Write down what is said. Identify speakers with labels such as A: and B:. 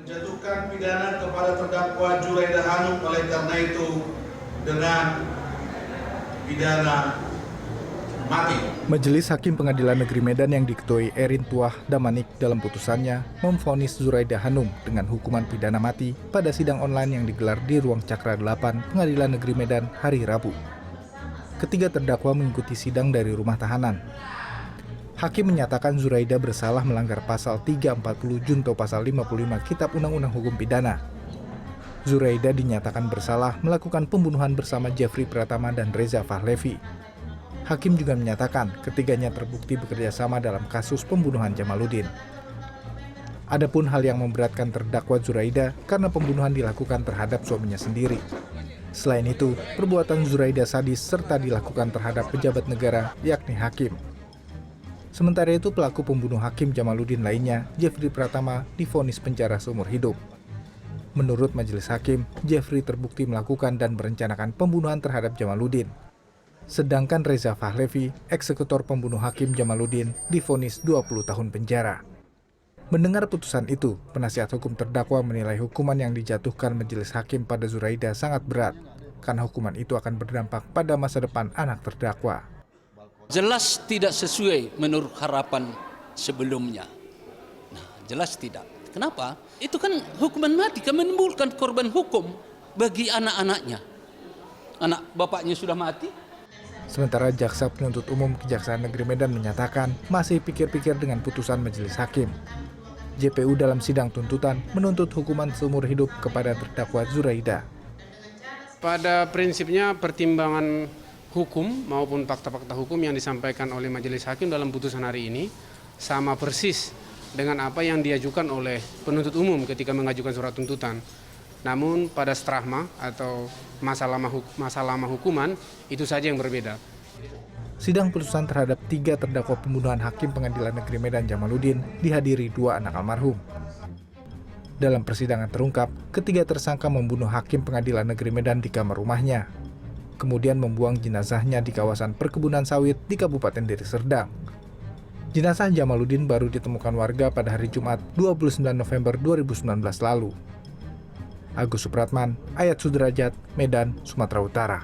A: menjatuhkan pidana kepada terdakwa Zuraida Hanum oleh karena itu dengan pidana mati.
B: Majelis Hakim Pengadilan Negeri Medan yang diketuai Erin Tuah Damanik dalam putusannya memvonis Zuraida Hanum dengan hukuman pidana mati pada sidang online yang digelar di Ruang Cakra 8 Pengadilan Negeri Medan hari Rabu. Ketiga terdakwa mengikuti sidang dari rumah tahanan. Hakim menyatakan Zuraida bersalah melanggar pasal 340 junto pasal 55 Kitab Undang-Undang Hukum Pidana. Zuraida dinyatakan bersalah melakukan pembunuhan bersama Jeffrey Pratama dan Reza Fahlevi. Hakim juga menyatakan ketiganya terbukti bekerja sama dalam kasus pembunuhan Jamaluddin. Adapun hal yang memberatkan terdakwa Zuraida karena pembunuhan dilakukan terhadap suaminya sendiri. Selain itu, perbuatan Zuraida sadis serta dilakukan terhadap pejabat negara yakni hakim. Sementara itu, pelaku pembunuh Hakim Jamaluddin lainnya, Jeffrey Pratama, divonis penjara seumur hidup. Menurut majelis hakim, Jeffrey terbukti melakukan dan merencanakan pembunuhan terhadap Jamaluddin. Sedangkan Reza Fahlevi, eksekutor pembunuh Hakim Jamaluddin, divonis 20 tahun penjara. Mendengar putusan itu, penasihat hukum terdakwa menilai hukuman yang dijatuhkan majelis hakim pada Zuraida sangat berat, karena hukuman itu akan berdampak pada masa depan anak terdakwa.
C: Jelas tidak sesuai menurut harapan sebelumnya. Nah, jelas tidak. Kenapa? Itu kan hukuman mati, kan menimbulkan korban hukum bagi anak-anaknya. Anak bapaknya sudah mati.
B: Sementara Jaksa Penuntut Umum Kejaksaan Negeri Medan menyatakan masih pikir-pikir dengan putusan majelis hakim. JPU dalam sidang tuntutan menuntut hukuman seumur hidup kepada terdakwa Zuraida.
D: Pada prinsipnya pertimbangan hukum maupun fakta-fakta hukum yang disampaikan oleh majelis hakim dalam putusan hari ini sama persis dengan apa yang diajukan oleh penuntut umum ketika mengajukan surat tuntutan. Namun pada strahma atau masa lama hukuman itu saja yang berbeda.
B: Sidang putusan terhadap 3 terdakwa pembunuhan Hakim Pengadilan Negeri Medan Jamaluddin dihadiri 2 anak almarhum. Dalam persidangan terungkap, ketiga tersangka membunuh Hakim Pengadilan Negeri Medan di kamar rumahnya, kemudian membuang jenazahnya di kawasan perkebunan sawit di Kabupaten Deli Serdang. Jenazah Jamaluddin baru ditemukan warga pada hari Jumat 29 November 2019 lalu. Agus Supratman, Ayat Sudrajat, Medan, Sumatera Utara.